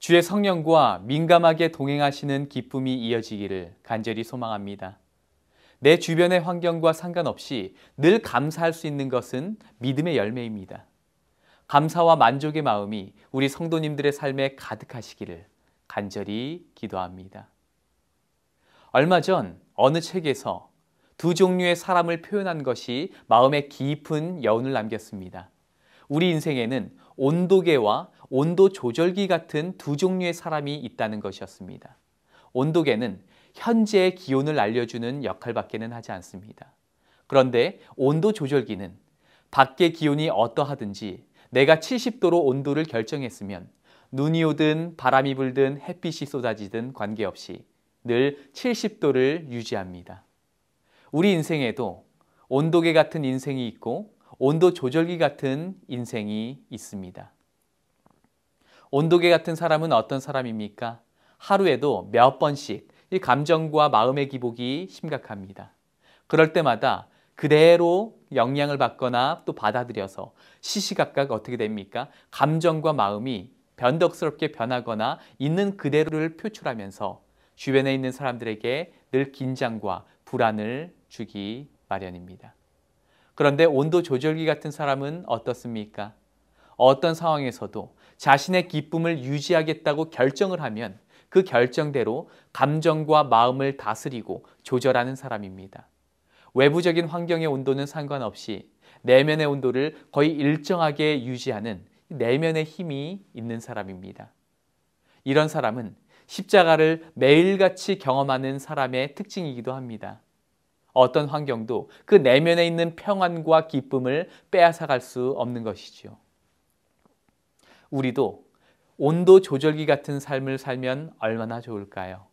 주의 성령과 민감하게 동행하시는 기쁨이 이어지기를 간절히 소망합니다. 내 주변의 환경과 상관없이 늘 감사할 수 있는 것은 믿음의 열매입니다. 감사와 만족의 마음이 우리 성도님들의 삶에 가득하시기를 간절히 기도합니다. 얼마 전 어느 책에서 두 종류의 사람을 표현한 것이 마음에 깊은 여운을 남겼습니다. 우리 인생에는 온도계와 온도 조절기 같은 두 종류의 사람이 있다는 것이었습니다. 온도계는 현재의 기온을 알려주는 역할밖에는 하지 않습니다. 그런데 온도 조절기는 밖의 기온이 어떠하든지 내가 70도로 온도를 결정했으면 눈이 오든 바람이 불든 햇빛이 쏟아지든 관계없이 늘 70도를 유지합니다. 우리 인생에도 온도계 같은 인생이 있고 온도 조절기 같은 인생이 있습니다. 온도계 같은 사람은 어떤 사람입니까? 하루에도 몇 번씩 이 감정과 마음의 기복이 심각합니다. 그럴 때마다 그대로 영향을 받거나 또 받아들여서 시시각각 어떻게 됩니까? 감정과 마음이 변덕스럽게 변하거나 있는 그대로를 표출하면서 주변에 있는 사람들에게 늘 긴장과 불안을 주기 마련입니다. 그런데 온도 조절기 같은 사람은 어떻습니까? 어떤 상황에서도 자신의 기쁨을 유지하겠다고 결정을 하면 그 결정대로 감정과 마음을 다스리고 조절하는 사람입니다. 외부적인 환경의 온도는 상관없이 내면의 온도를 거의 일정하게 유지하는 내면의 힘이 있는 사람입니다. 이런 사람은 십자가를 매일같이 경험하는 사람의 특징이기도 합니다. 어떤 환경도 그 내면에 있는 평안과 기쁨을 빼앗아갈 수 없는 것이죠. 우리도 온도 조절기 같은 삶을 살면 얼마나 좋을까요?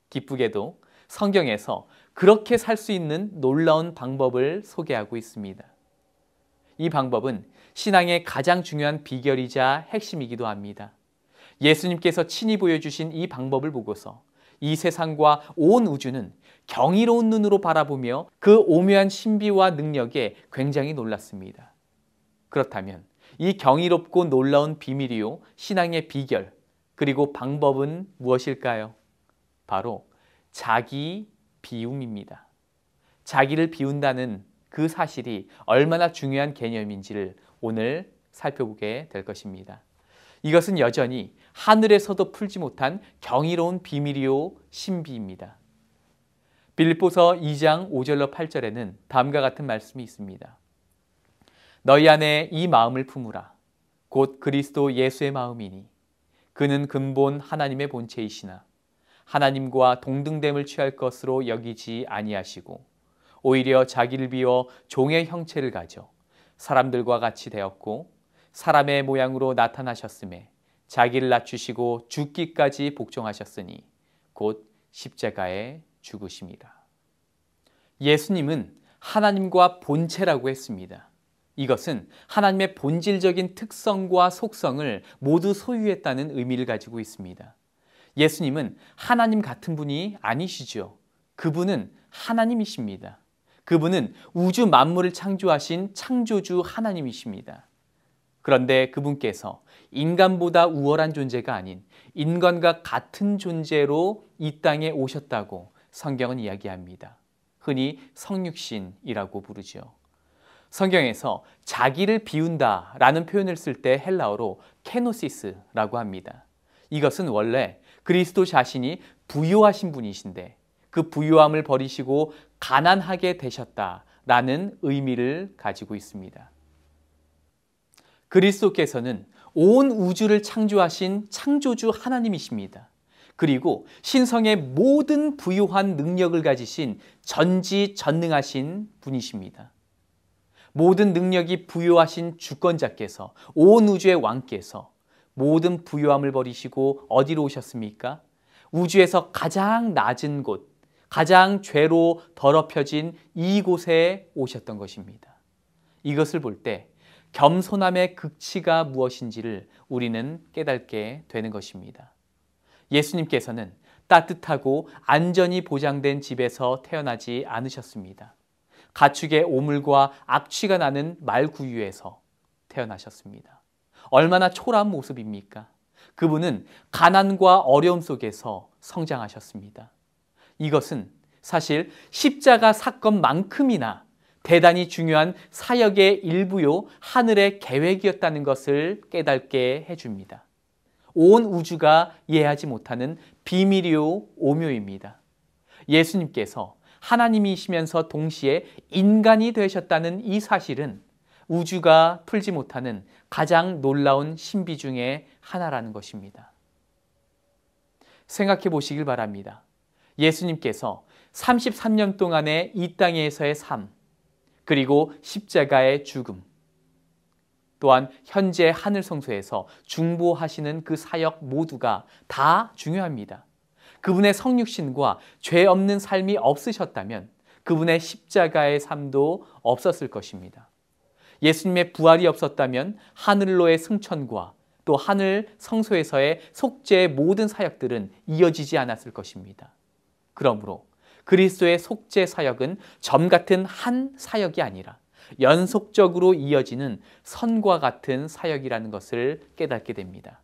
기쁘게도 성경에서 그렇게 살 수 있는 놀라운 방법을 소개하고 있습니다. 이 방법은 신앙의 가장 중요한 비결이자 핵심이기도 합니다. 예수님께서 친히 보여주신 이 방법을 보고서 이 세상과 온 우주는 경이로운 눈으로 바라보며 그 오묘한 신비와 능력에 굉장히 놀랐습니다. 그렇다면 이 경이롭고 놀라운 비밀이요 신앙의 비결 그리고 방법은 무엇일까요? 바로 자기 비움입니다. 자기를 비운다는 그 사실이 얼마나 중요한 개념인지를 오늘 살펴보게 될 것입니다. 이것은 여전히 하늘에서도 풀지 못한 경이로운 비밀이요 신비입니다. 빌립보서 2장 5절로 8절에는 다음과 같은 말씀이 있습니다. 너희 안에 이 마음을 품으라. 곧 그리스도 예수의 마음이니 그는 근본 하나님의 본체이시나 하나님과 동등됨을 취할 것으로 여기지 아니하시고 오히려 자기를 비워 종의 형체를 가져 사람들과 같이 되었고 사람의 모양으로 나타나셨음에 자기를 낮추시고 죽기까지 복종하셨으니 곧 십자가에 죽으심이라. 예수님은 하나님과 본체라고 했습니다. 이것은 하나님의 본질적인 특성과 속성을 모두 소유했다는 의미를 가지고 있습니다. 예수님은 하나님 같은 분이 아니시죠. 그분은 하나님이십니다. 그분은 우주 만물을 창조하신 창조주 하나님이십니다. 그런데 그분께서 인간보다 우월한 존재가 아닌 인간과 같은 존재로 이 땅에 오셨다고 성경은 이야기합니다. 흔히 성육신이라고 부르죠. 성경에서 자기를 비운다라는 표현을 쓸 때 헬라어로 케노시스라고 합니다. 이것은 원래 그리스도 자신이 부요하신 분이신데 그 부요함을 버리시고 가난하게 되셨다라는 의미를 가지고 있습니다. 그리스도께서는 온 우주를 창조하신 창조주 하나님이십니다. 그리고 신성의 모든 부유한 능력을 가지신 전지전능하신 분이십니다. 모든 능력이 부요하신 주권자께서 온 우주의 왕께서 모든 부요함을 버리시고 어디로 오셨습니까? 우주에서 가장 낮은 곳, 가장 죄로 더럽혀진 이곳에 오셨던 것입니다. 이것을 볼 때 겸손함의 극치가 무엇인지를 우리는 깨닫게 되는 것입니다. 예수님께서는 따뜻하고 안전이 보장된 집에서 태어나지 않으셨습니다. 가축의 오물과 악취가 나는 말구유에서 태어나셨습니다. 얼마나 초라한 모습입니까? 그분은 가난과 어려움 속에서 성장하셨습니다. 이것은 사실 십자가 사건만큼이나 대단히 중요한 사역의 일부요 하늘의 계획이었다는 것을 깨닫게 해줍니다. 온 우주가 이해하지 못하는 비밀이요 오묘입니다. 예수님께서 하나님이시면서 동시에 인간이 되셨다는 이 사실은 우주가 풀지 못하는 가장 놀라운 신비 중에 하나라는 것입니다. 생각해 보시길 바랍니다. 예수님께서 33년 동안의 이 땅에서의 삶, 그리고 십자가의 죽음, 또한 현재 하늘 성소에서 중보하시는 그 사역 모두가 다 중요합니다. 그분의 성육신과 죄 없는 삶이 없으셨다면 그분의 십자가의 삶도 없었을 것입니다. 예수님의 부활이 없었다면 하늘로의 승천과 또 하늘 성소에서의 속죄의 모든 사역들은 이어지지 않았을 것입니다. 그러므로 그리스도의 속죄 사역은 점 같은 한 사역이 아니라 연속적으로 이어지는 선과 같은 사역이라는 것을 깨닫게 됩니다.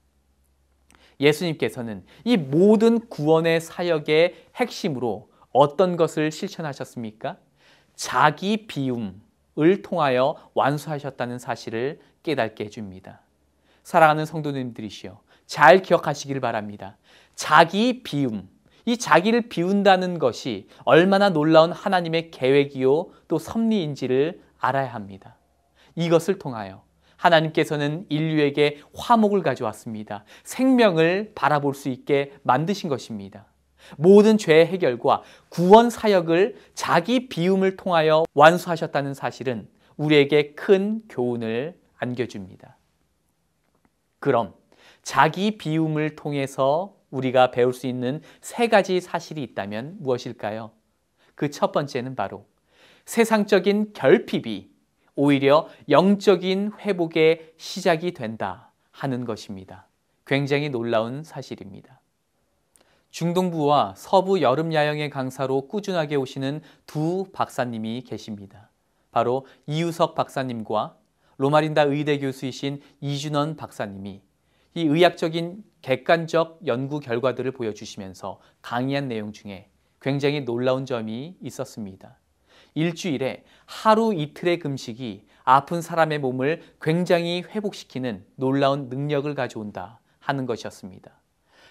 예수님께서는 이 모든 구원의 사역의 핵심으로 어떤 것을 실천하셨습니까? 자기 비움을 통하여 완수하셨다는 사실을 깨닫게 해줍니다. 사랑하는 성도님들이시여, 잘 기억하시길 바랍니다. 자기 비움, 이 자기를 비운다는 것이 얼마나 놀라운 하나님의 계획이요 또 섭리인지를 알아야 합니다. 이것을 통하여 하나님께서는 인류에게 화목을 가져왔습니다. 생명을 바라볼 수 있게 만드신 것입니다. 모든 죄의 해결과 구원 사역을 자기 비움을 통하여 완수하셨다는 사실은 우리에게 큰 교훈을 안겨줍니다. 그럼 자기 비움을 통해서 우리가 배울 수 있는 세 가지 사실이 있다면 무엇일까요? 그 첫 번째는 바로 세상적인 결핍이 오히려 영적인 회복의 시작이 된다 하는 것입니다. 굉장히 놀라운 사실입니다. 중동부와 서부 여름 야영의 강사로 꾸준하게 오시는 두 박사님이 계십니다. 바로 이유석 박사님과 로마린다 의대 교수이신 이준원 박사님이 이 의학적인 객관적 연구 결과들을 보여주시면서 강의한 내용 중에 굉장히 놀라운 점이 있었습니다. 일주일에 하루 이틀의 금식이 아픈 사람의 몸을 굉장히 회복시키는 놀라운 능력을 가져온다 하는 것이었습니다.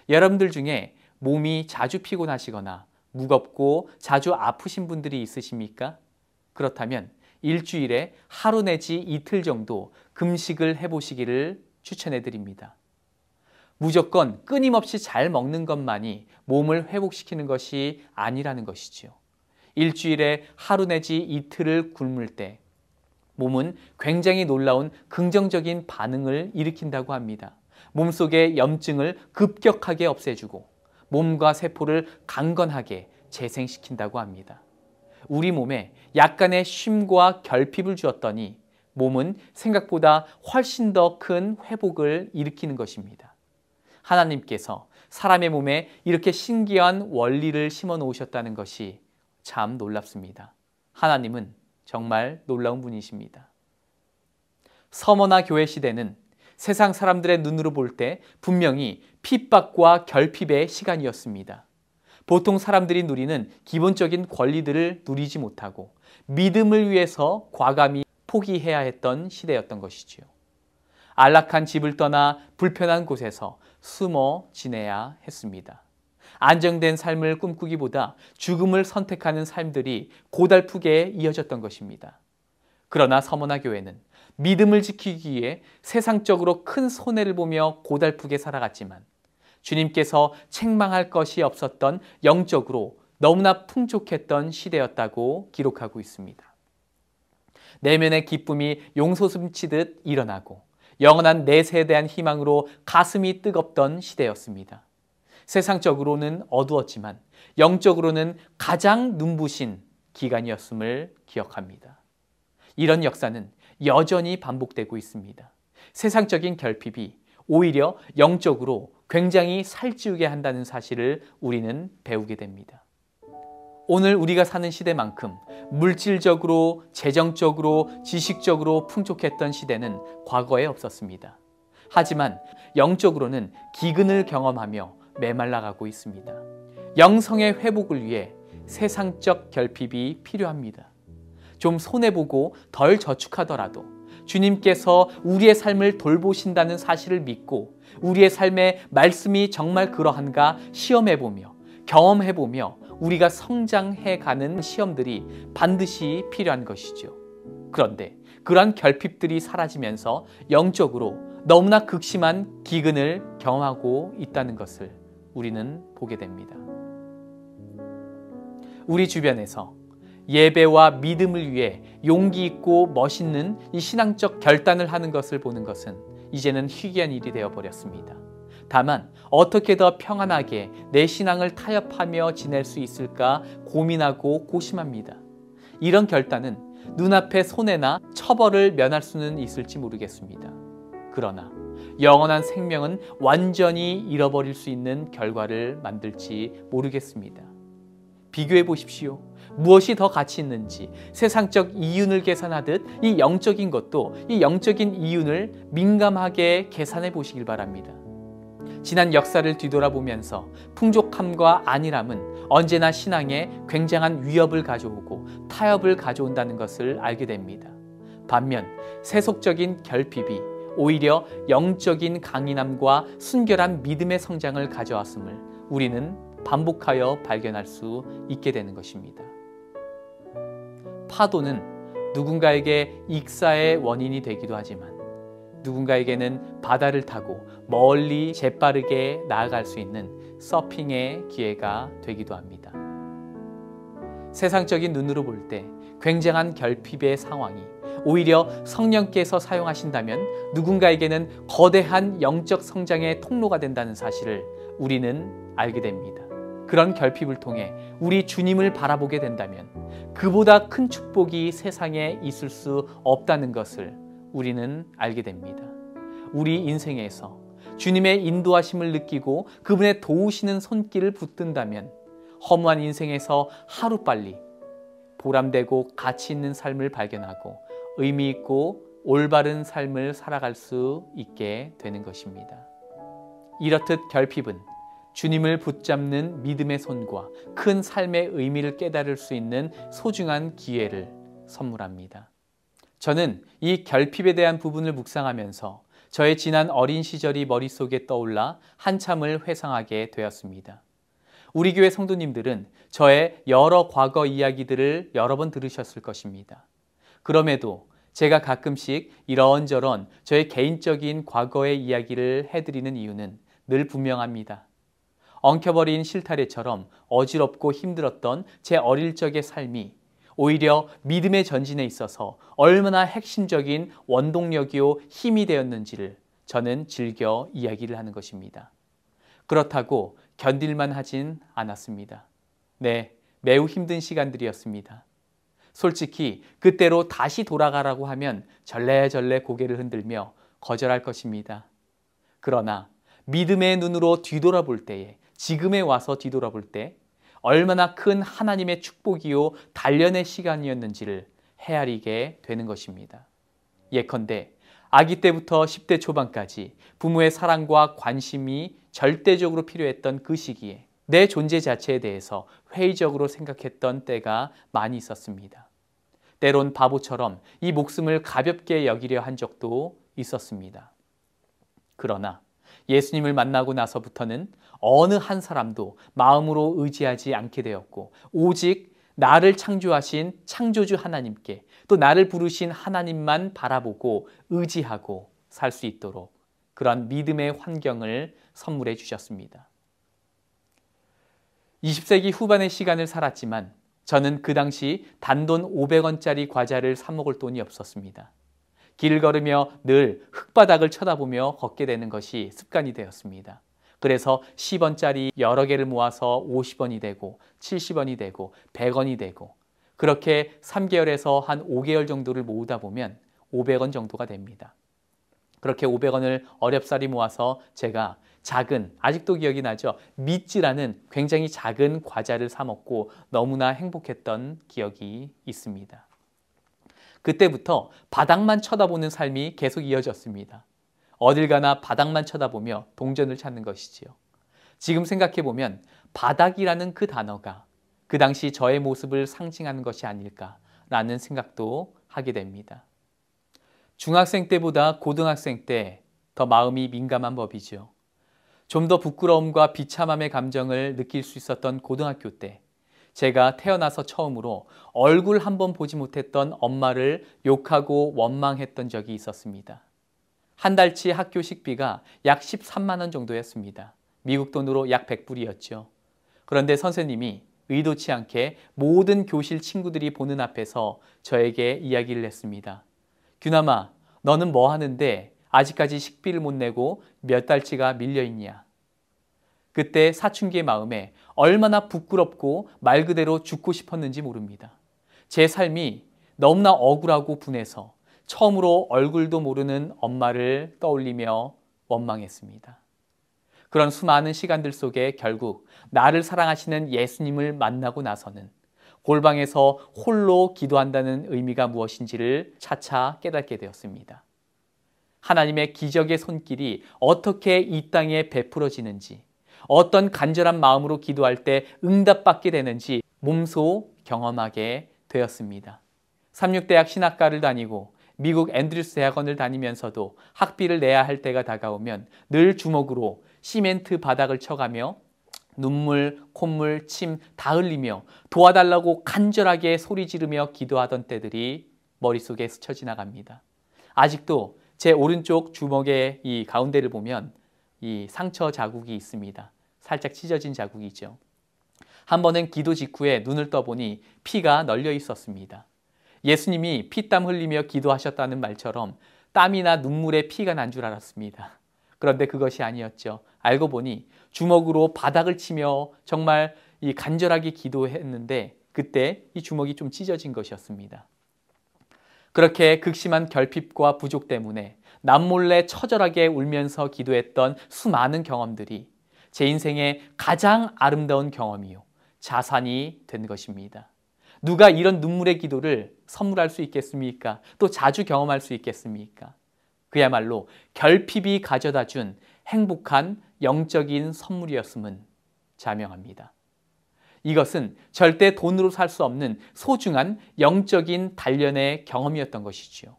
여러분들 중에 몸이 자주 피곤하시거나 무겁고 자주 아프신 분들이 있으십니까? 그렇다면 일주일에 하루 내지 이틀 정도 금식을 해보시기를 추천해 드립니다. 무조건 끊임없이 잘 먹는 것만이 몸을 회복시키는 것이 아니라는 것이지요. 일주일에 하루 내지 이틀을 굶을 때 몸은 굉장히 놀라운 긍정적인 반응을 일으킨다고 합니다. 몸속의 염증을 급격하게 없애주고 몸과 세포를 강건하게 재생시킨다고 합니다. 우리 몸에 약간의 쉼과 결핍을 주었더니 몸은 생각보다 훨씬 더 큰 회복을 일으키는 것입니다. 하나님께서 사람의 몸에 이렇게 신기한 원리를 심어 놓으셨다는 것이 참 놀랍습니다. 하나님은 정말 놀라운 분이십니다. 서머나 교회 시대는 세상 사람들의 눈으로 볼 때 분명히 핍박과 결핍의 시간이었습니다. 보통 사람들이 누리는 기본적인 권리들을 누리지 못하고 믿음을 위해서 과감히 포기해야 했던 시대였던 것이지요. 안락한 집을 떠나 불편한 곳에서 숨어 지내야 했습니다. 안정된 삶을 꿈꾸기보다 죽음을 선택하는 삶들이 고달프게 이어졌던 것입니다. 그러나 서머나 교회는 믿음을 지키기 위해 세상적으로 큰 손해를 보며 고달프게 살아갔지만 주님께서 책망할 것이 없었던 영적으로 너무나 풍족했던 시대였다고 기록하고 있습니다. 내면의 기쁨이 용솟음치듯 일어나고 영원한 내세에 대한 희망으로 가슴이 뜨겁던 시대였습니다. 세상적으로는 어두웠지만 영적으로는 가장 눈부신 기간이었음을 기억합니다. 이런 역사는 여전히 반복되고 있습니다. 세상적인 결핍이 오히려 영적으로 굉장히 살찌우게 한다는 사실을 우리는 배우게 됩니다. 오늘 우리가 사는 시대만큼 물질적으로, 재정적으로, 지식적으로 풍족했던 시대는 과거에 없었습니다. 하지만 영적으로는 기근을 경험하며 메말라가고 있습니다. 영성의 회복을 위해 세상적 결핍이 필요합니다. 좀 손해보고 덜 저축하더라도 주님께서 우리의 삶을 돌보신다는 사실을 믿고 우리의 삶의 말씀이 정말 그러한가 시험해보며 경험해보며 우리가 성장해가는 시험들이 반드시 필요한 것이죠. 그런데 그러한 결핍들이 사라지면서 영적으로 너무나 극심한 기근을 경험하고 있다는 것을 우리는 보게 됩니다. 우리 주변에서 예배와 믿음을 위해 용기 있고 멋있는 이 신앙적 결단을 하는 것을 보는 것은 이제는 희귀한 일이 되어버렸습니다. 다만 어떻게 더 평안하게 내 신앙을 타협하며 지낼 수 있을까 고민하고 고심합니다. 이런 결단은 눈앞의 손해나 처벌을 면할 수는 있을지 모르겠습니다. 그러나 영원한 생명은 완전히 잃어버릴 수 있는 결과를 만들지 모르겠습니다. 비교해 보십시오. 무엇이 더 가치 있는지 세상적 이윤을 계산하듯 이 영적인 것도 이 영적인 이윤을 민감하게 계산해 보시길 바랍니다. 지난 역사를 뒤돌아보면서 풍족함과 안일함은 언제나 신앙에 굉장한 위협을 가져오고 타협을 가져온다는 것을 알게 됩니다. 반면 세속적인 결핍이 오히려 영적인 강인함과 순결한 믿음의 성장을 가져왔음을 우리는 반복하여 발견할 수 있게 되는 것입니다. 파도는 누군가에게 익사의 원인이 되기도 하지만 누군가에게는 바다를 타고 멀리 재빠르게 나아갈 수 있는 서핑의 기회가 되기도 합니다. 세상적인 눈으로 볼 때 굉장한 결핍의 상황이 오히려 성령께서 사용하신다면 누군가에게는 거대한 영적 성장의 통로가 된다는 사실을 우리는 알게 됩니다. 그런 결핍을 통해 우리 주님을 바라보게 된다면 그보다 큰 축복이 세상에 있을 수 없다는 것을 우리는 알게 됩니다. 우리 인생에서 주님의 인도하심을 느끼고 그분의 도우시는 손길을 붙든다면 허무한 인생에서 하루빨리 보람되고 가치 있는 삶을 발견하고 의미 있고 올바른 삶을 살아갈 수 있게 되는 것입니다. 이렇듯 결핍은 주님을 붙잡는 믿음의 손과 큰 삶의 의미를 깨달을 수 있는 소중한 기회를 선물합니다. 저는 이 결핍에 대한 부분을 묵상하면서 저의 지난 어린 시절이 머릿속에 떠올라 한참을 회상하게 되었습니다. 우리 교회 성도님들은 저의 여러 과거 이야기들을 여러 번 들으셨을 것입니다. 그럼에도 제가 가끔씩 이런저런 저의 개인적인 과거의 이야기를 해드리는 이유는 늘 분명합니다. 엉켜버린 실타래처럼 어지럽고 힘들었던 제 어릴 적의 삶이 오히려 믿음의 전진에 있어서 얼마나 핵심적인 원동력이요 힘이 되었는지를 저는 즐겨 이야기를 하는 것입니다. 그렇다고 견딜만 하진 않았습니다. 네, 매우 힘든 시간들이었습니다. 솔직히 그때로 다시 돌아가라고 하면 절레절레 고개를 흔들며 거절할 것입니다. 그러나 믿음의 눈으로 뒤돌아볼 때에 지금에 와서 뒤돌아볼 때 얼마나 큰 하나님의 축복이요 단련의 시간이었는지를 헤아리게 되는 것입니다. 예컨대 아기 때부터 10대 초반까지 부모의 사랑과 관심이 절대적으로 필요했던 그 시기에 내 존재 자체에 대해서 회의적으로 생각했던 때가 많이 있었습니다. 때론 바보처럼 이 목숨을 가볍게 여기려 한 적도 있었습니다. 그러나 예수님을 만나고 나서부터는 어느 한 사람도 마음으로 의지하지 않게 되었고 오직 나를 창조하신 창조주 하나님께 또 나를 부르신 하나님만 바라보고 의지하고 살 수 있도록 그런 믿음의 환경을 선물해 주셨습니다. 20세기 후반의 시간을 살았지만 저는 그 당시 단돈 500원짜리 과자를 사 먹을 돈이 없었습니다. 길을 걸으며 늘 흙바닥을 쳐다보며 걷게 되는 것이 습관이 되었습니다. 그래서 10원짜리 여러 개를 모아서 50원이 되고 70원이 되고 100원이 되고 그렇게 3개월에서 한 5개월 정도를 모으다 보면 500원 정도가 됩니다. 그렇게 500원을 어렵사리 모아서 제가 작은, 아직도 기억이 나죠? 미찌라는 굉장히 작은 과자를 사 먹고 너무나 행복했던 기억이 있습니다. 그때부터 바닥만 쳐다보는 삶이 계속 이어졌습니다. 어딜 가나 바닥만 쳐다보며 동전을 찾는 것이지요. 지금 생각해보면 바닥이라는 그 단어가 그 당시 저의 모습을 상징하는 것이 아닐까라는 생각도 하게 됩니다. 중학생 때보다 고등학생 때 더 마음이 민감한 법이죠. 좀 더 부끄러움과 비참함의 감정을 느낄 수 있었던 고등학교 때 제가 태어나서 처음으로 얼굴 한번 보지 못했던 엄마를 욕하고 원망했던 적이 있었습니다. 한 달치 학교 식비가 약 13만 원 정도였습니다. 미국 돈으로 약 100불이었죠. 그런데 선생님이 의도치 않게 모든 교실 친구들이 보는 앞에서 저에게 이야기를 했습니다. 규남아, 너는 뭐 하는데 아직까지 식비를 못 내고 몇 달치가 밀려있냐? 그때 사춘기의 마음에 얼마나 부끄럽고 말 그대로 죽고 싶었는지 모릅니다. 제 삶이 너무나 억울하고 분해서 처음으로 얼굴도 모르는 엄마를 떠올리며 원망했습니다. 그런 수많은 시간들 속에 결국 나를 사랑하시는 예수님을 만나고 나서는 골방에서 홀로 기도한다는 의미가 무엇인지를 차차 깨닫게 되었습니다. 하나님의 기적의 손길이 어떻게 이 땅에 베풀어지는지, 어떤 간절한 마음으로 기도할 때 응답받게 되는지 몸소 경험하게 되었습니다. 삼육대학 신학과를 다니고 미국 앤드류스 대학원을 다니면서도 학비를 내야 할 때가 다가오면 늘 주먹으로 시멘트 바닥을 쳐가며 눈물, 콧물, 침 다 흘리며 도와달라고 간절하게 소리 지르며 기도하던 때들이 머릿속에 스쳐 지나갑니다. 아직도 제 오른쪽 주먹의 이 가운데를 보면 이 상처 자국이 있습니다. 살짝 찢어진 자국이죠. 한 번은 기도 직후에 눈을 떠보니 피가 널려 있었습니다. 예수님이 피땀 흘리며 기도하셨다는 말처럼 땀이나 눈물에 피가 난 줄 알았습니다. 그런데 그것이 아니었죠. 알고 보니 주먹으로 바닥을 치며 정말 이 간절하게 기도했는데 그때 이 주먹이 좀 찢어진 것이었습니다. 그렇게 극심한 결핍과 부족 때문에 남몰래 처절하게 울면서 기도했던 수많은 경험들이 제 인생의 가장 아름다운 경험이요, 자산이 된 것입니다. 누가 이런 눈물의 기도를 선물할 수 있겠습니까? 또 자주 경험할 수 있겠습니까? 그야말로 결핍이 가져다 준 행복한 영적인 선물이었음은 자명합니다. 이것은 절대 돈으로 살 수 없는 소중한 영적인 단련의 경험이었던 것이지요.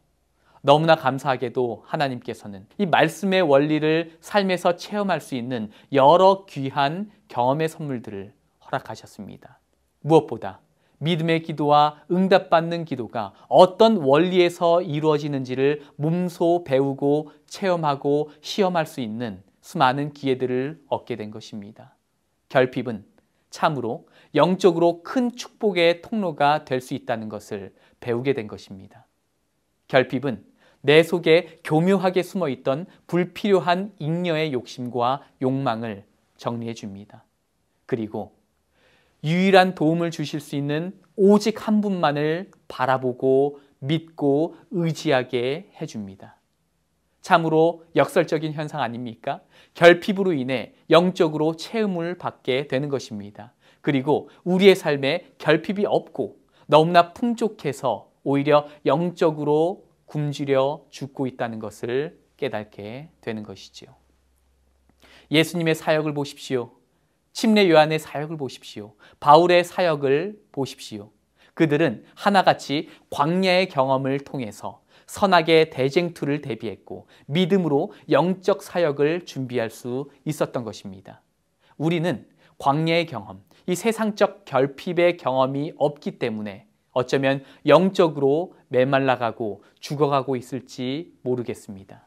너무나 감사하게도 하나님께서는 이 말씀의 원리를 삶에서 체험할 수 있는 여러 귀한 경험의 선물들을 허락하셨습니다. 무엇보다 믿음의 기도와 응답받는 기도가 어떤 원리에서 이루어지는지를 몸소 배우고 체험하고 시험할 수 있는 수많은 기회들을 얻게 된 것입니다. 결핍은 참으로 영적으로 큰 축복의 통로가 될 수 있다는 것을 배우게 된 것입니다. 결핍은 내 속에 교묘하게 숨어있던 불필요한 잉여의 욕심과 욕망을 정리해 줍니다. 그리고 유일한 도움을 주실 수 있는 오직 한 분만을 바라보고 믿고 의지하게 해줍니다. 참으로 역설적인 현상 아닙니까? 결핍으로 인해 영적으로 체험을 받게 되는 것입니다. 그리고 우리의 삶에 결핍이 없고 너무나 풍족해서 오히려 영적으로 굶주려 죽고 있다는 것을 깨닫게 되는 것이지요. 예수님의 사역을 보십시오. 침례 요한의 사역을 보십시오. 바울의 사역을 보십시오. 그들은 하나같이 광야의 경험을 통해서 선악의 대쟁투를 대비했고 믿음으로 영적 사역을 준비할 수 있었던 것입니다. 우리는 광야의 경험, 이 세상적 결핍의 경험이 없기 때문에 어쩌면 영적으로 메말라가고 죽어가고 있을지 모르겠습니다.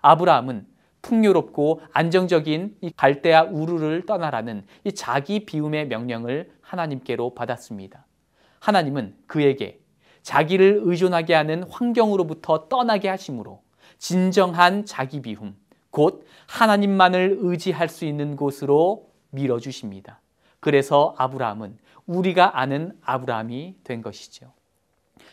아브라함은 풍요롭고 안정적인 이 갈대아 우르를 떠나라는 이 자기 비움의 명령을 하나님께로 받았습니다. 하나님은 그에게 자기를 의존하게 하는 환경으로부터 떠나게 하심으로 진정한 자기 비움, 곧 하나님만을 의지할 수 있는 곳으로 밀어주십니다. 그래서 아브라함은 우리가 아는 아브라함이 된 것이죠.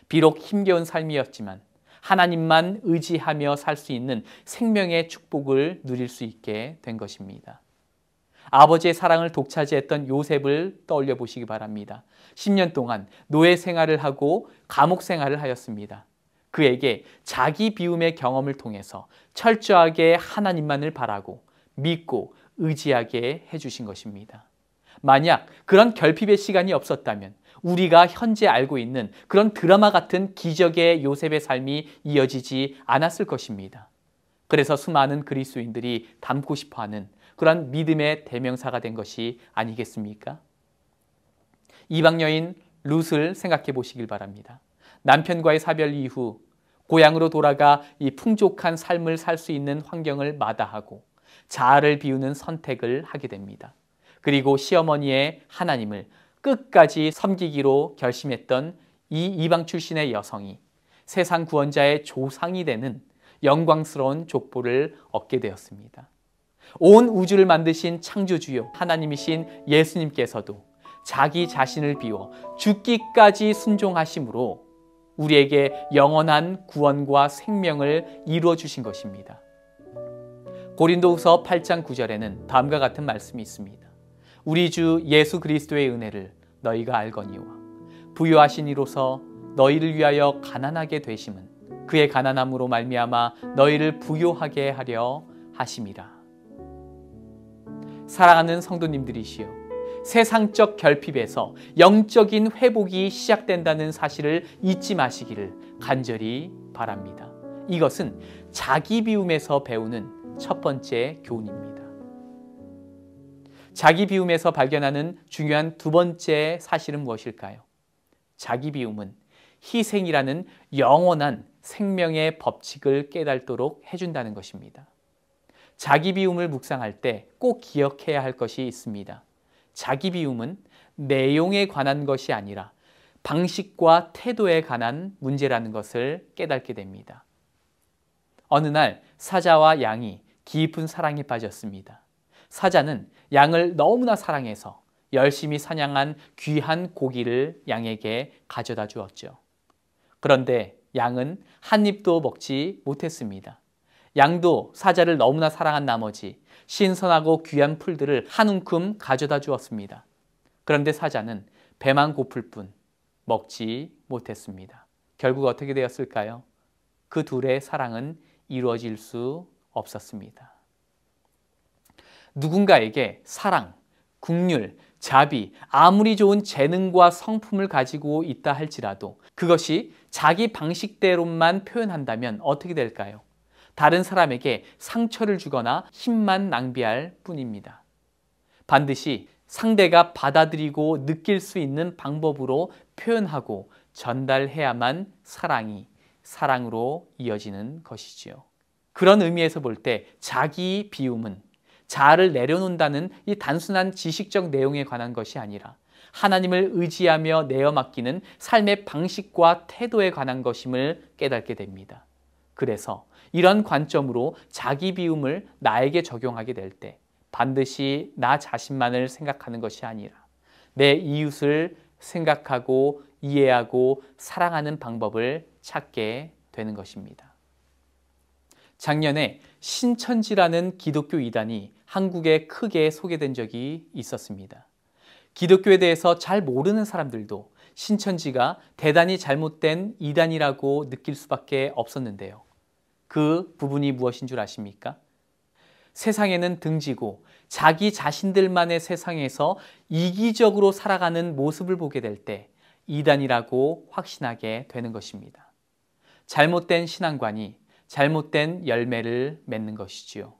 비록 힘겨운 삶이었지만 하나님만 의지하며 살 수 있는 생명의 축복을 누릴 수 있게 된 것입니다. 아버지의 사랑을 독차지했던 요셉을 떠올려 보시기 바랍니다. 10년 동안 노예 생활을 하고 감옥 생활을 하였습니다. 그에게 자기 비움의 경험을 통해서 철저하게 하나님만을 바라고 믿고 의지하게 해주신 것입니다. 만약 그런 결핍의 시간이 없었다면 우리가 현재 알고 있는 그런 드라마 같은 기적의 요셉의 삶이 이어지지 않았을 것입니다. 그래서 수많은 그리스도인들이 닮고 싶어하는 그런 믿음의 대명사가 된 것이 아니겠습니까? 이방 여인 룻을 생각해 보시길 바랍니다. 남편과의 사별 이후 고향으로 돌아가 이 풍족한 삶을 살 수 있는 환경을 마다하고 자아를 비우는 선택을 하게 됩니다. 그리고 시어머니의 하나님을 끝까지 섬기기로 결심했던 이 이방 출신의 여성이 세상 구원자의 조상이 되는 영광스러운 족보를 얻게 되었습니다. 온 우주를 만드신 창조주요 하나님이신 예수님께서도 자기 자신을 비워 죽기까지 순종하심으로 우리에게 영원한 구원과 생명을 이루어 주신 것입니다. 고린도후서 8장 9절에는 다음과 같은 말씀이 있습니다. 우리 주 예수 그리스도의 은혜를 너희가 알거니와 부요하신 이로서 너희를 위하여 가난하게 되심은 그의 가난함으로 말미암아 너희를 부요하게 하려 하심이라. 사랑하는 성도님들이시여, 세상적 결핍에서 영적인 회복이 시작된다는 사실을 잊지 마시기를 간절히 바랍니다. 이것은 자기 비움에서 배우는 첫 번째 교훈입니다. 자기 비움에서 발견하는 중요한 두 번째 사실은 무엇일까요? 자기 비움은 희생이라는 영원한 생명의 법칙을 깨닫도록 해준다는 것입니다. 자기 비움을 묵상할 때 꼭 기억해야 할 것이 있습니다. 자기 비움은 내용에 관한 것이 아니라 방식과 태도에 관한 문제라는 것을 깨닫게 됩니다. 어느 날 사자와 양이 깊은 사랑에 빠졌습니다. 사자는 양을 너무나 사랑해서 열심히 사냥한 귀한 고기를 양에게 가져다 주었죠. 그런데 양은 한 입도 먹지 못했습니다. 양도 사자를 너무나 사랑한 나머지 신선하고 귀한 풀들을 한 움큼 가져다 주었습니다. 그런데 사자는 배만 고플 뿐 먹지 못했습니다. 결국 어떻게 되었을까요? 그 둘의 사랑은 이루어질 수 없었습니다. 누군가에게 사랑, 긍휼, 자비, 아무리 좋은 재능과 성품을 가지고 있다 할지라도 그것이 자기 방식대로만 표현한다면 어떻게 될까요? 다른 사람에게 상처를 주거나 힘만 낭비할 뿐입니다. 반드시 상대가 받아들이고 느낄 수 있는 방법으로 표현하고 전달해야만 사랑이 사랑으로 이어지는 것이지요. 그런 의미에서 볼 때 자기 비움은 자아를 내려놓는다는 이 단순한 지식적 내용에 관한 것이 아니라 하나님을 의지하며 내어 맡기는 삶의 방식과 태도에 관한 것임을 깨닫게 됩니다. 그래서 이런 관점으로 자기 비움을 나에게 적용하게 될 때 반드시 나 자신만을 생각하는 것이 아니라 내 이웃을 생각하고 이해하고 사랑하는 방법을 찾게 되는 것입니다. 작년에 신천지라는 기독교 이단이 한국에 크게 소개된 적이 있었습니다. 기독교에 대해서 잘 모르는 사람들도 신천지가 대단히 잘못된 이단이라고 느낄 수밖에 없었는데요. 그 부분이 무엇인 줄 아십니까? 세상에는 등지고 자기 자신들만의 세상에서 이기적으로 살아가는 모습을 보게 될 때 이단이라고 확신하게 되는 것입니다. 잘못된 신앙관이 잘못된 열매를 맺는 것이지요.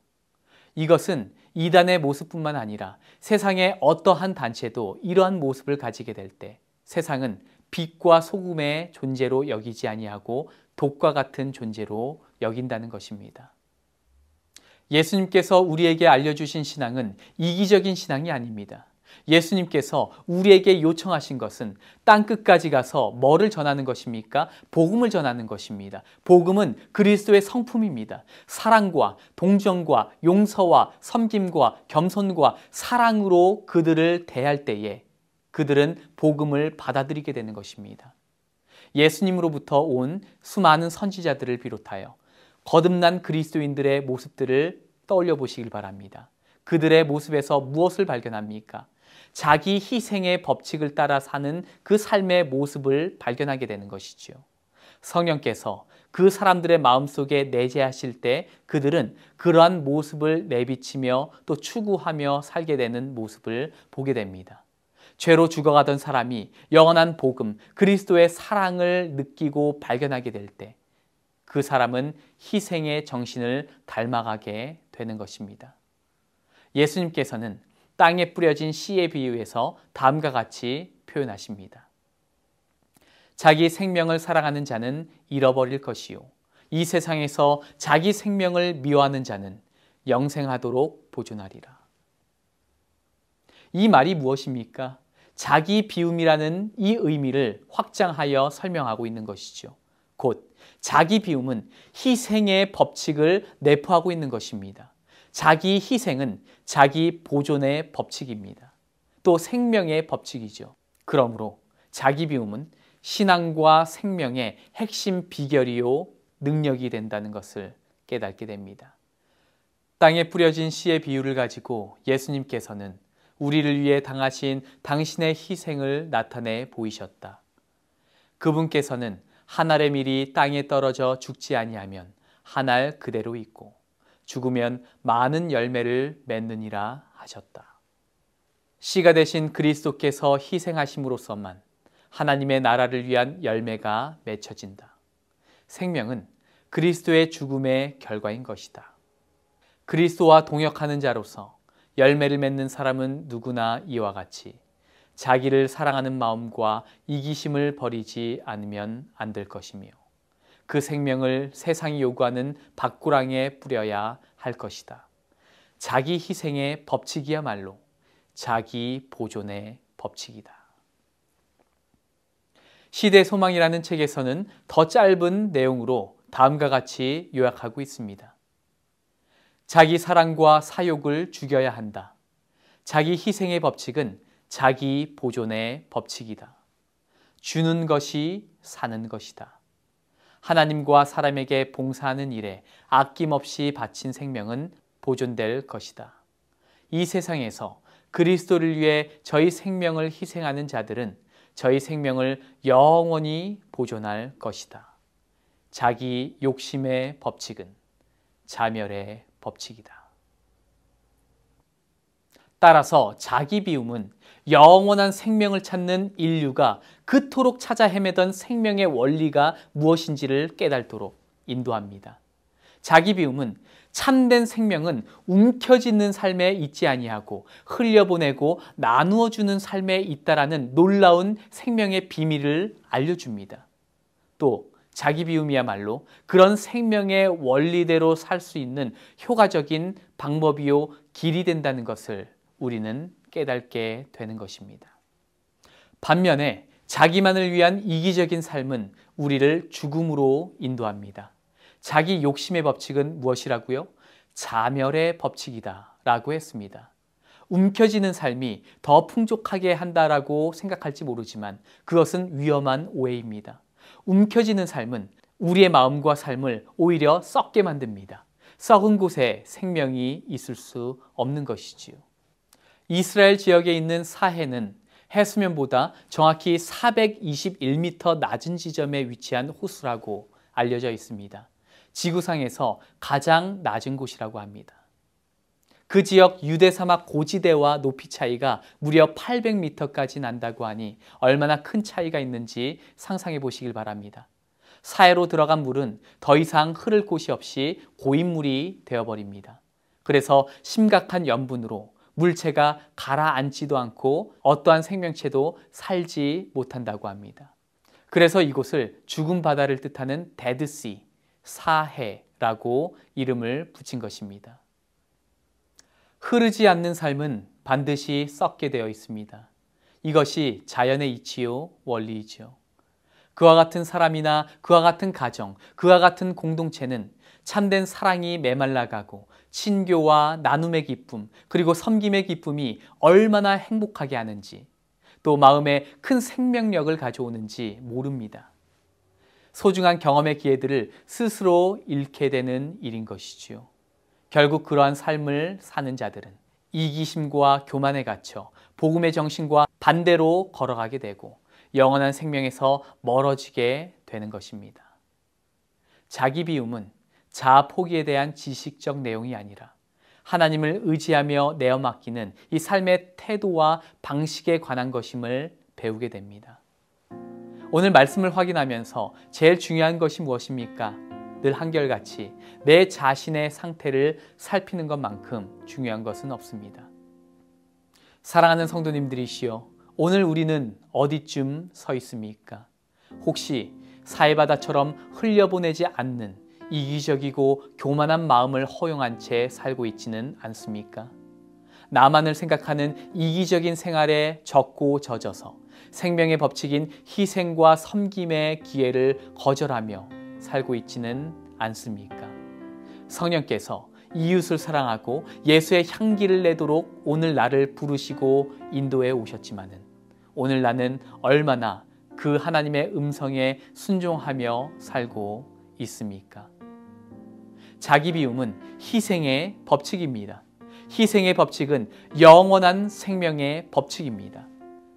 이것은 이단의 모습뿐만 아니라 세상의 어떠한 단체도 이러한 모습을 가지게 될 때 세상은 빛과 소금의 존재로 여기지 아니하고 독과 같은 존재로 여긴다는 것입니다. 예수님께서 우리에게 알려주신 신앙은 이기적인 신앙이 아닙니다. 예수님께서 우리에게 요청하신 것은 땅끝까지 가서 뭐를 전하는 것입니까? 복음을 전하는 것입니다. 복음은 그리스도의 성품입니다. 사랑과 동정과 용서와 섬김과 겸손과 사랑으로 그들을 대할 때에 그들은 복음을 받아들이게 되는 것입니다. 예수님으로부터 온 수많은 선지자들을 비롯하여 거듭난 그리스도인들의 모습들을 떠올려 보시길 바랍니다. 그들의 모습에서 무엇을 발견합니까? 자기 희생의 법칙을 따라 사는 그 삶의 모습을 발견하게 되는 것이지요. 성령께서 그 사람들의 마음속에 내재하실 때 그들은 그러한 모습을 내비치며 또 추구하며 살게 되는 모습을 보게 됩니다. 죄로 죽어가던 사람이 영원한 복음, 그리스도의 사랑을 느끼고 발견하게 될 때 그 사람은 희생의 정신을 닮아가게 되는 것입니다. 예수님께서는 땅에 뿌려진 씨의 비유에서 다음과 같이 표현하십니다. 자기 생명을 사랑하는 자는 잃어버릴 것이요, 이 세상에서 자기 생명을 미워하는 자는 영생하도록 보존하리라. 이 말이 무엇입니까? 자기 비움이라는 이 의미를 확장하여 설명하고 있는 것이죠. 곧 자기 비움은 희생의 법칙을 내포하고 있는 것입니다. 자기 희생은 자기 보존의 법칙입니다. 또 생명의 법칙이죠. 그러므로 자기 비움은 신앙과 생명의 핵심 비결이요 능력이 된다는 것을 깨닫게 됩니다. 땅에 뿌려진 씨의 비유를 가지고 예수님께서는 우리를 위해 당하신 당신의 희생을 나타내 보이셨다. 그분께서는 한 알의 밀이 땅에 떨어져 죽지 아니하면 한 알 그대로 있고 죽으면 많은 열매를 맺느니라 하셨다. 씨가 되신 그리스도께서 희생하심으로써만 하나님의 나라를 위한 열매가 맺혀진다. 생명은 그리스도의 죽음의 결과인 것이다. 그리스도와 동역하는 자로서 열매를 맺는 사람은 누구나 이와 같이 자기를 사랑하는 마음과 이기심을 버리지 않으면 안 될 것이며 그 생명을 세상이 요구하는 밥구랑에 뿌려야 할 것이다. 자기 희생의 법칙이야말로 자기 보존의 법칙이다. 시대 소망이라는 책에서는 더 짧은 내용으로 다음과 같이 요약하고 있습니다. 자기 사랑과 사욕을 죽여야 한다. 자기 희생의 법칙은 자기 보존의 법칙이다. 주는 것이 사는 것이다. 하나님과 사람에게 봉사하는 일에 아낌없이 바친 생명은 보존될 것이다. 이 세상에서 그리스도를 위해 저희 생명을 희생하는 자들은 저희 생명을 영원히 보존할 것이다. 자기 욕심의 법칙은 자멸의 법칙이다. 따라서 자기 비움은 영원한 생명을 찾는 인류가 그토록 찾아 헤매던 생명의 원리가 무엇인지를 깨닫도록 인도합니다. 자기 비움은 참된 생명은 움켜쥐는 삶에 있지 아니하고 흘려보내고 나누어주는 삶에 있다라는 놀라운 생명의 비밀을 알려줍니다. 또 자기 비움이야말로 그런 생명의 원리대로 살 수 있는 효과적인 방법이요 길이 된다는 것을 우리는 깨닫게 되는 것입니다. 반면에 자기만을 위한 이기적인 삶은 우리를 죽음으로 인도합니다. 자기 욕심의 법칙은 무엇이라고요? 자멸의 법칙이다 라고 했습니다. 움켜쥐는 삶이 더 풍족하게 한다라고 생각할지 모르지만 그것은 위험한 오해입니다. 움켜쥐는 삶은 우리의 마음과 삶을 오히려 썩게 만듭니다. 썩은 곳에 생명이 있을 수 없는 것이지요. 이스라엘 지역에 있는 사해는 해수면보다 정확히 421m 낮은 지점에 위치한 호수라고 알려져 있습니다. 지구상에서 가장 낮은 곳이라고 합니다. 그 지역 유대사막 고지대와 높이 차이가 무려 800m까지 난다고 하니 얼마나 큰 차이가 있는지 상상해 보시길 바랍니다. 사해로 들어간 물은 더 이상 흐를 곳이 없이 고인물이 되어버립니다. 그래서 심각한 염분으로 물체가 가라앉지도 않고 어떠한 생명체도 살지 못한다고 합니다. 그래서 이곳을 죽은 바다를 뜻하는 데드시, 사해라고 이름을 붙인 것입니다. 흐르지 않는 삶은 반드시 썩게 되어 있습니다. 이것이 자연의 이치요 원리이죠. 그와 같은 사람이나 그와 같은 가정, 그와 같은 공동체는 참된 사랑이 메말라가고 친교와 나눔의 기쁨, 그리고 섬김의 기쁨이 얼마나 행복하게 하는지, 또 마음에 큰 생명력을 가져오는지 모릅니다. 소중한 경험의 기회들을 스스로 잃게 되는 일인 것이지요. 결국 그러한 삶을 사는 자들은 이기심과 교만에 갇혀 복음의 정신과 반대로 걸어가게 되고 영원한 생명에서 멀어지게 되는 것입니다. 자기 비움은 자아 포기에 대한 지식적 내용이 아니라 하나님을 의지하며 내어 맡기는 이 삶의 태도와 방식에 관한 것임을 배우게 됩니다. 오늘 말씀을 확인하면서 제일 중요한 것이 무엇입니까? 늘 한결같이 내 자신의 상태를 살피는 것만큼 중요한 것은 없습니다. 사랑하는 성도님들이시여, 오늘 우리는 어디쯤 서 있습니까? 혹시 사해바다처럼 흘려보내지 않는 이기적이고 교만한 마음을 허용한 채 살고 있지는 않습니까? 나만을 생각하는 이기적인 생활에 젖고 젖어서 생명의 법칙인 희생과 섬김의 기회를 거절하며 살고 있지는 않습니까? 성령께서 이웃을 사랑하고 예수의 향기를 내도록 오늘 나를 부르시고 인도해 오셨지만은 오늘 나는 얼마나 그 하나님의 음성에 순종하며 살고 있습니까? 자기 비움은 희생의 법칙입니다. 희생의 법칙은 영원한 생명의 법칙입니다.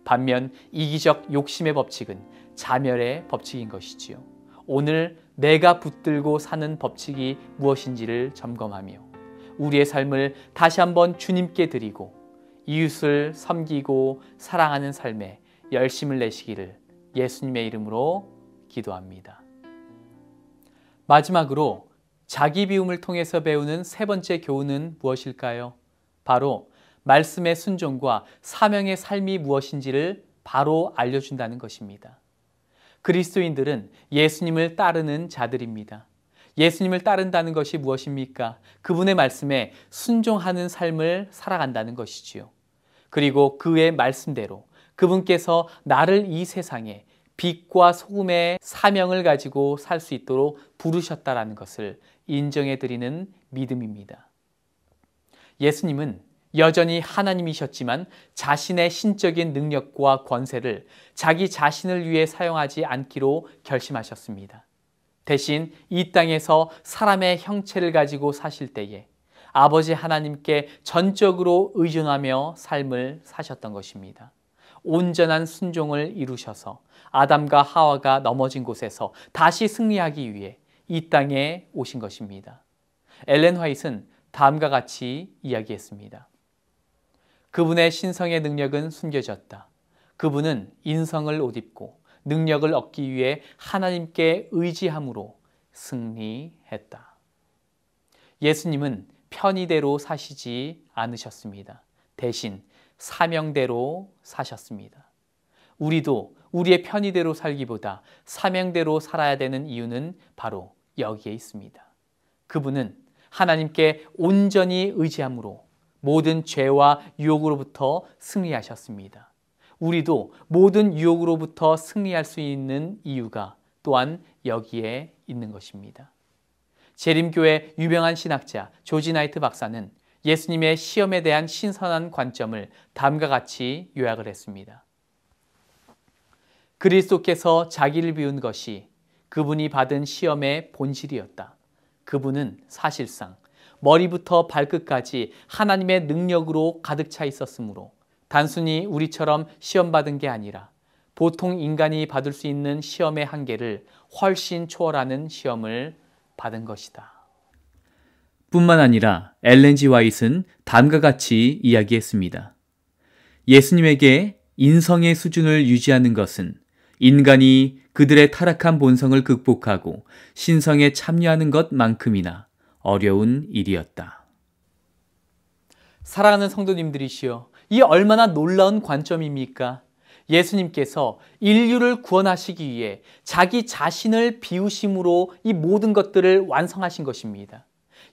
반면 이기적 욕심의 법칙은 자멸의 법칙인 것이지요. 오늘 내가 붙들고 사는 법칙이 무엇인지를 점검하며 우리의 삶을 다시 한번 주님께 드리고 이웃을 섬기고 사랑하는 삶에 열심을 내시기를 예수님의 이름으로 기도합니다. 마지막으로 자기 비움을 통해서 배우는 세 번째 교훈은 무엇일까요? 바로 말씀의 순종과 사명의 삶이 무엇인지를 바로 알려준다는 것입니다. 그리스도인들은 예수님을 따르는 자들입니다. 예수님을 따른다는 것이 무엇입니까? 그분의 말씀에 순종하는 삶을 살아간다는 것이지요. 그리고 그의 말씀대로 그분께서 나를 이 세상에 빛과 소금의 사명을 가지고 살 수 있도록 부르셨다라는 것을 인정해 드리는 믿음입니다. 예수님은 여전히 하나님이셨지만 자신의 신적인 능력과 권세를 자기 자신을 위해 사용하지 않기로 결심하셨습니다. 대신 이 땅에서 사람의 형체를 가지고 사실 때에 아버지 하나님께 전적으로 의존하며 삶을 사셨던 것입니다. 온전한 순종을 이루셔서 아담과 하와가 넘어진 곳에서 다시 승리하기 위해 이 땅에 오신 것입니다. 엘렌 화이트는 다음과 같이 이야기했습니다. 그분의 신성의 능력은 숨겨졌다. 그분은 인성을 옷 입고 능력을 얻기 위해 하나님께 의지함으로 승리했다. 예수님은 편의대로 사시지 않으셨습니다. 대신 사명대로 사셨습니다. 우리도 우리의 편의대로 살기보다 사명대로 살아야 되는 이유는 바로 여기에 있습니다. 그분은 하나님께 온전히 의지함으로 모든 죄와 유혹으로부터 승리하셨습니다. 우리도 모든 유혹으로부터 승리할 수 있는 이유가 또한 여기에 있는 것입니다. 재림교회 유명한 신학자 조지 나이트 박사는 예수님의 시험에 대한 신선한 관점을 다음과 같이 요약을 했습니다. 그리스도께서 자기를 비운 것이 그분이 받은 시험의 본질이었다. 그분은 사실상 머리부터 발끝까지 하나님의 능력으로 가득 차 있었으므로 단순히 우리처럼 시험받은 게 아니라 보통 인간이 받을 수 있는 시험의 한계를 훨씬 초월하는 시험을 받은 것이다. 뿐만 아니라 엘렌 G. 화이트는 다음과 같이 이야기했습니다. 예수님에게 인성의 수준을 유지하는 것은 인간이 그들의 타락한 본성을 극복하고 신성에 참여하는 것만큼이나 어려운 일이었다. 사랑하는 성도님들이시여, 이 얼마나 놀라운 관점입니까? 예수님께서 인류를 구원하시기 위해 자기 자신을 비우심으로 이 모든 것들을 완성하신 것입니다.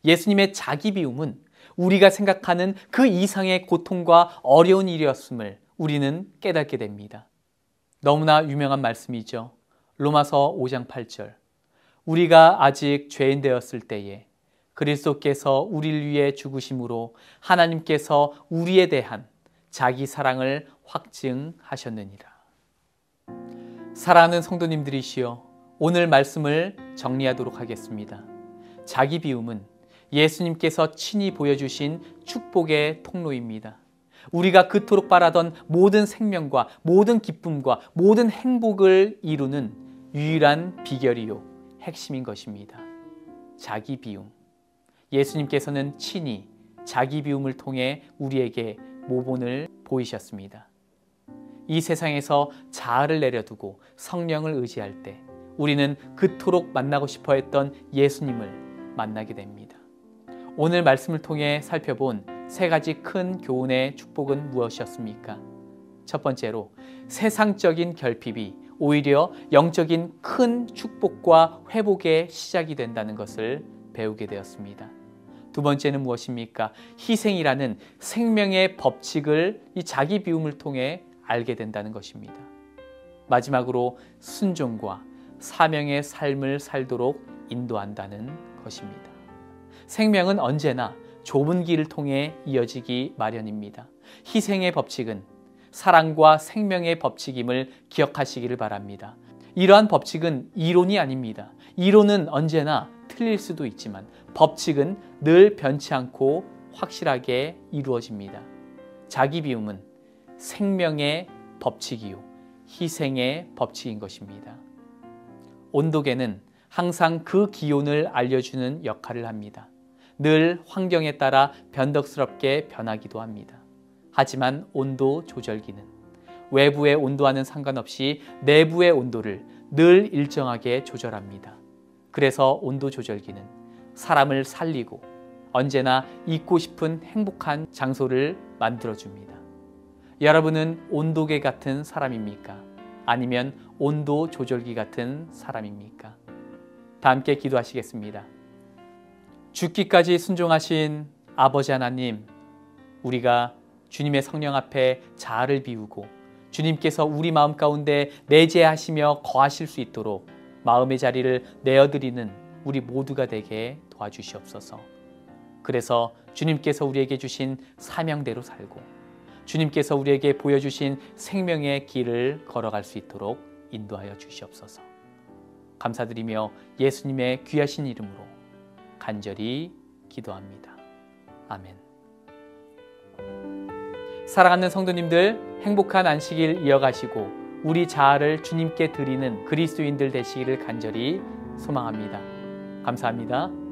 예수님의 자기 비움은 우리가 생각하는 그 이상의 고통과 어려운 일이었음을 우리는 깨닫게 됩니다. 너무나 유명한 말씀이죠. 로마서 5장 8절. 우리가 아직 죄인 되었을 때에 그리스도께서 우리를 위해 죽으심으로 하나님께서 우리에 대한 자기 사랑을 확증하셨느니라. 사랑하는 성도님들이시여, 오늘 말씀을 정리하도록 하겠습니다. 자기 비움은 예수님께서 친히 보여주신 축복의 통로입니다. 우리가 그토록 바라던 모든 생명과 모든 기쁨과 모든 행복을 이루는 유일한 비결이요 핵심인 것입니다. 자기 비움. 예수님께서는 친히 자기 비움을 통해 우리에게 모본을 보이셨습니다. 이 세상에서 자아를 내려두고 성령을 의지할 때 우리는 그토록 만나고 싶어 했던 예수님을 만나게 됩니다. 오늘 말씀을 통해 살펴본 세 가지 큰 교훈의 축복은 무엇이었습니까? 첫 번째로, 세상적인 결핍이 오히려 영적인 큰 축복과 회복의 시작이 된다는 것을 배우게 되었습니다. 두 번째는 무엇입니까? 희생이라는 생명의 법칙을 이 자기 비움을 통해 알게 된다는 것입니다. 마지막으로, 순종과 사명의 삶을 살도록 인도한다는 것입니다. 생명은 언제나 좁은 길을 통해 이어지기 마련입니다. 희생의 법칙은 사랑과 생명의 법칙임을 기억하시기를 바랍니다. 이러한 법칙은 이론이 아닙니다. 이론은 언제나 틀릴 수도 있지만 법칙은 늘 변치 않고 확실하게 이루어집니다. 자기 비움은 생명의 법칙이요 희생의 법칙인 것입니다. 온도계는 항상 그 기온을 알려주는 역할을 합니다. 늘 환경에 따라 변덕스럽게 변하기도 합니다. 하지만 온도 조절기는 외부의 온도와는 상관없이 내부의 온도를 늘 일정하게 조절합니다. 그래서 온도 조절기는 사람을 살리고 언제나 있고 싶은 행복한 장소를 만들어줍니다. 여러분은 온도계 같은 사람입니까? 아니면 온도 조절기 같은 사람입니까? 다 함께 기도하시겠습니다. 죽기까지 순종하신 아버지 하나님, 우리가 주님의 성령 앞에 자아를 비우고 주님께서 우리 마음 가운데 내재하시며 거하실 수 있도록 마음의 자리를 내어드리는 우리 모두가 되게 도와주시옵소서. 그래서 주님께서 우리에게 주신 사명대로 살고 주님께서 우리에게 보여주신 생명의 길을 걸어갈 수 있도록 인도하여 주시옵소서. 감사드리며 예수님의 귀하신 이름으로 간절히 기도합니다. 아멘. 사랑하는 성도님들, 행복한 안식일 이어가시고 우리 자아를 주님께 드리는 그리스도인들 되시기를 간절히 소망합니다. 감사합니다.